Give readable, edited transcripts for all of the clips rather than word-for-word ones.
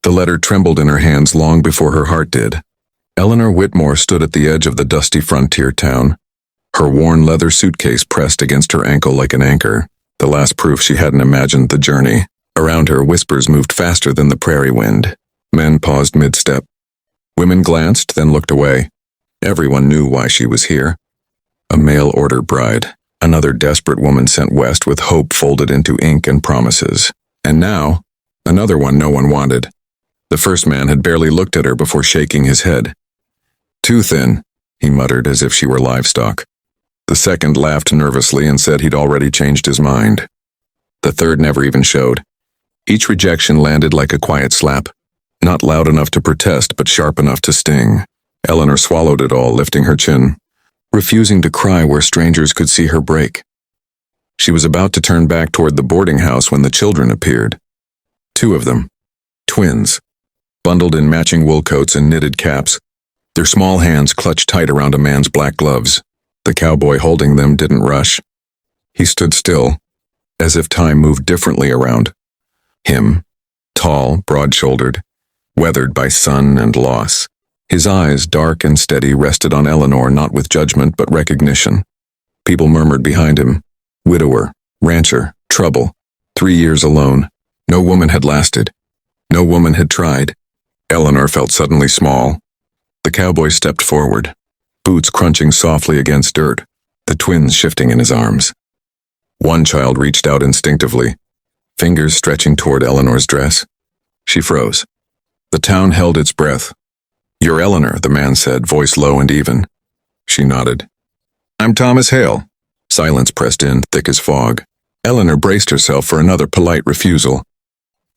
The letter trembled in her hands long before her heart did. Eleanor Whitmore stood at the edge of the dusty frontier town, her worn leather suitcase pressed against her ankle like an anchor, the last proof she hadn't imagined the journey. Around her, whispers moved faster than the prairie wind. Men paused mid-step. Women glanced, then looked away. Everyone knew why she was here. A mail-order bride, another desperate woman sent west with hope folded into ink and promises. And now, another one no one wanted. The first man had barely looked at her before shaking his head. "Too thin," he muttered as if she were livestock. The second laughed nervously and said he'd already changed his mind. The third never even showed. Each rejection landed like a quiet slap, not loud enough to protest but sharp enough to sting. Eleanor swallowed it all, lifting her chin, refusing to cry where strangers could see her break. She was about to turn back toward the boarding house when the children appeared. Two of them, twins, bundled in matching wool coats and knitted caps, their small hands clutched tight around a man's black gloves. The cowboy holding them didn't rush. He stood still, as if time moved differently around him, tall, broad-shouldered, weathered by sun and loss. His eyes, dark and steady, rested on Eleanor not with judgment but recognition. People murmured behind him. Widower, rancher, trouble, 3 years alone. No woman had lasted. No woman had tried. Eleanor felt suddenly small. The cowboy stepped forward, boots crunching softly against dirt, the twins shifting in his arms. One child reached out instinctively, fingers stretching toward Eleanor's dress. She froze. The town held its breath. "You're Eleanor," the man said, voice low and even. She nodded. "I'm Thomas Hale." Silence pressed in, thick as fog. Eleanor braced herself for another polite refusal.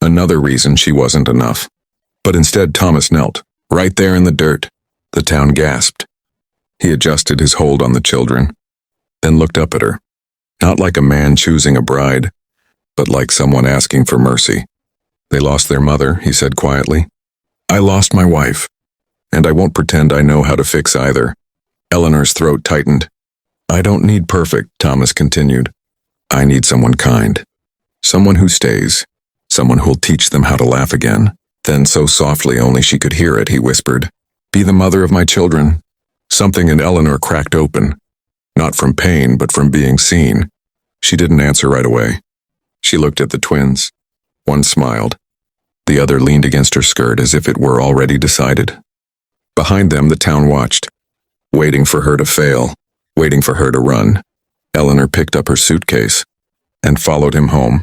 Another reason she wasn't enough. But instead Thomas knelt, right there in the dirt. The town gasped. He adjusted his hold on the children, then looked up at her. Not like a man choosing a bride, but like someone asking for mercy. "They lost their mother," he said quietly. "I lost my wife, and I won't pretend I know how to fix either." Eleanor's throat tightened. "I don't need perfect," Thomas continued. "I need someone kind. Someone who stays. Someone who'll teach them how to laugh again." Then so softly only she could hear it, he whispered, "Be the mother of my children." Something in Eleanor cracked open. Not from pain, but from being seen. She didn't answer right away. She looked at the twins. One smiled. The other leaned against her skirt as if it were already decided. Behind them, the town watched, waiting for her to fail, waiting for her to run. Eleanor picked up her suitcase and followed him home.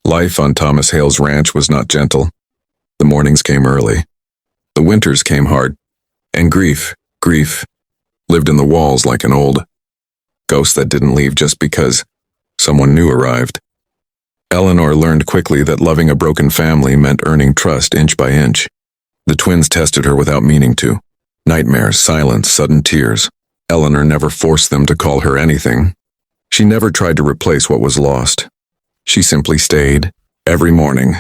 Life on Thomas Hale's ranch was not gentle. The mornings came early. The winters came hard. And grief, lived in the walls like an old ghost that didn't leave just because someone new arrived. Eleanor learned quickly that loving a broken family meant earning trust inch by inch. The twins tested her without meaning to. Nightmares, silence, sudden tears. Eleanor never forced them to call her anything. She never tried to replace what was lost. She simply stayed, every morning,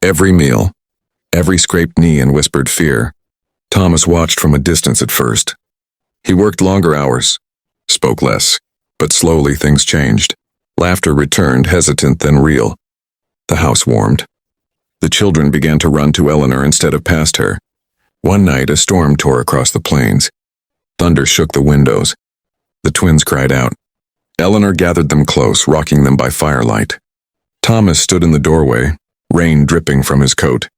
every meal, every scraped knee and whispered fear. Thomas watched from a distance at first. He worked longer hours, spoke less, but slowly things changed. Laughter returned, hesitant then real. The house warmed. The children began to run to Eleanor instead of past her. One night, a storm tore across the plains. Thunder shook the windows. The twins cried out. Eleanor gathered them close, rocking them by firelight. Thomas stood in the doorway, rain dripping from his coat,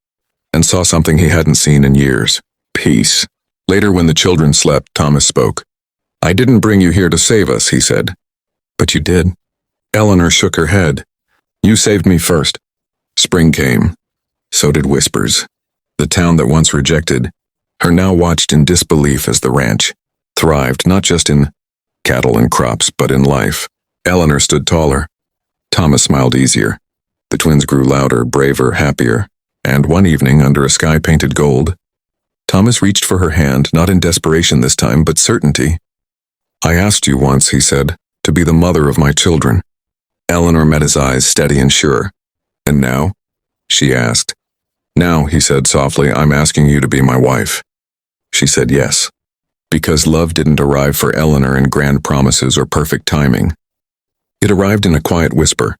and saw something he hadn't seen in years. Peace. Later, when the children slept, Thomas spoke. "I didn't bring you here to save us," he said. "But you did." Eleanor shook her head. "You saved me first." Spring came. So did whispers. The town that once rejected her now watched in disbelief as the ranch thrived, not just in cattle and crops, but in life. Eleanor stood taller. Thomas smiled easier. The twins grew louder, braver, happier. And one evening, under a sky painted gold, Thomas reached for her hand, not in desperation this time, but certainty. "I asked you once," he said, "to be the mother of my children." Eleanor met his eyes, steady and sure. "And now?" she asked. "Now," he said softly, "I'm asking you to be my wife." She said yes. Because love didn't arrive for Eleanor in grand promises or perfect timing. It arrived in a quiet whisper,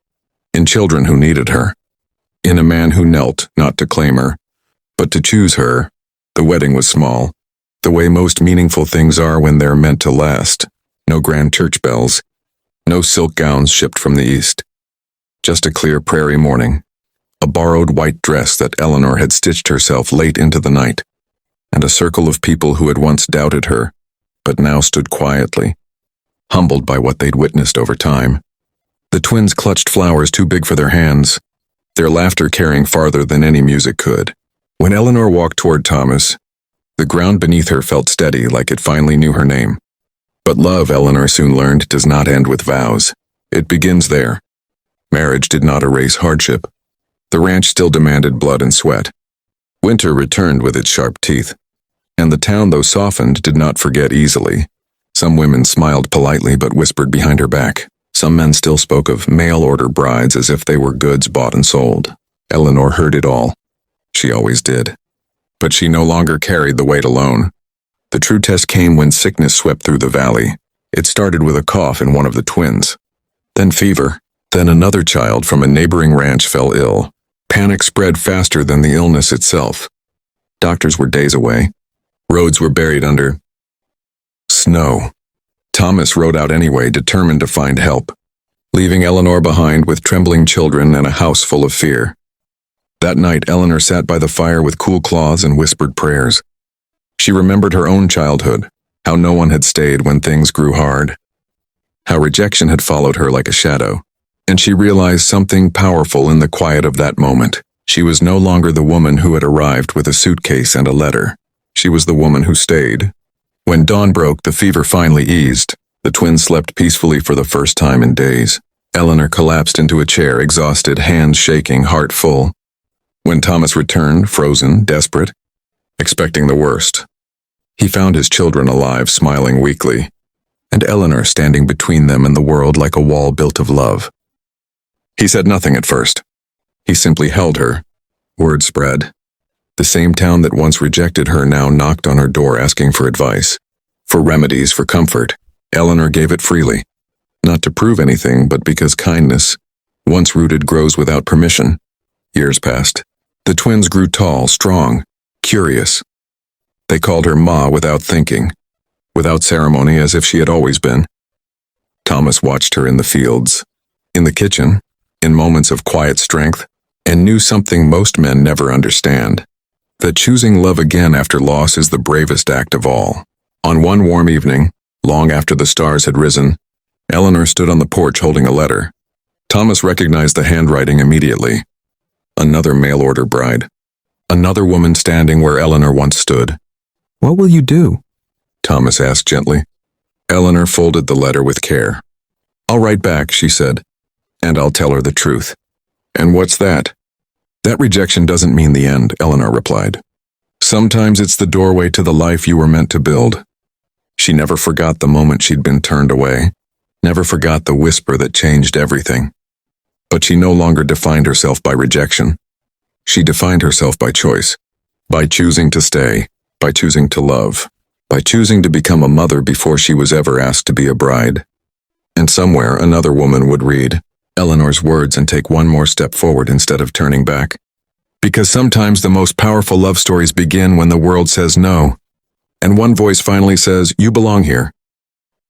in children who needed her, in a man who knelt, not to claim her, But to choose her, the wedding was small, the way most meaningful things are when they're meant to last. No grand church bells, no silk gowns shipped from the east. Just a clear prairie morning, a borrowed white dress that Eleanor had stitched herself late into the night, and a circle of people who had once doubted her, but now stood quietly, humbled by what they'd witnessed over time. The twins clutched flowers too big for their hands, their laughter carrying farther than any music could. When Eleanor walked toward Thomas, the ground beneath her felt steady, like it finally knew her name. But love, Eleanor soon learned, does not end with vows. It begins there. Marriage did not erase hardship. The ranch still demanded blood and sweat. Winter returned with its sharp teeth. And the town, though softened, did not forget easily. Some women smiled politely but whispered behind her back. Some men still spoke of mail-order brides as if they were goods bought and sold. Eleanor heard it all. She always did. But she no longer carried the weight alone. The true test came when sickness swept through the valley. It started with a cough in one of the twins. Then fever. Then another child from a neighboring ranch fell ill. Panic spread faster than the illness itself. Doctors were days away. Roads were buried under snow. Thomas rode out anyway, determined to find help, leaving Eleanor behind with trembling children and a house full of fear. That night, Eleanor sat by the fire with cool cloths and whispered prayers. She remembered her own childhood, how no one had stayed when things grew hard, how rejection had followed her like a shadow, and she realized something powerful in the quiet of that moment. She was no longer the woman who had arrived with a suitcase and a letter. She was the woman who stayed. When dawn broke, the fever finally eased. The twins slept peacefully for the first time in days. Eleanor collapsed into a chair, exhausted, hands shaking, heart full. When Thomas returned, frozen, desperate, expecting the worst, he found his children alive, smiling weakly, and Eleanor standing between them and the world like a wall built of love. He said nothing at first. He simply held her. Word spread. The same town that once rejected her now knocked on her door asking for advice, for remedies, for comfort. Eleanor gave it freely, not to prove anything, but because kindness, once rooted, grows without permission. Years passed. The twins grew tall, strong, curious. They called her Ma without thinking, without ceremony, as if she had always been. Thomas watched her in the fields, in the kitchen, in moments of quiet strength, and knew something most men never understand, that choosing love again after loss is the bravest act of all. On one warm evening, long after the stars had risen, Eleanor stood on the porch holding a letter. Thomas recognized the handwriting immediately. Another mail-order bride. Another woman standing where Eleanor once stood. "What will you do?" Thomas asked gently. Eleanor folded the letter with care. "I'll write back," she said, "and I'll tell her the truth." "And what's that?" "That rejection doesn't mean the end," Eleanor replied. "Sometimes it's the doorway to the life you were meant to build." She never forgot the moment she'd been turned away, never forgot the whisper that changed everything. But she no longer defined herself by rejection. She defined herself by choice, by choosing to stay, by choosing to love, by choosing to become a mother before she was ever asked to be a bride. And somewhere another woman would read Eleanor's words and take one more step forward instead of turning back. Because sometimes the most powerful love stories begin when the world says no, and one voice finally says, "You belong here."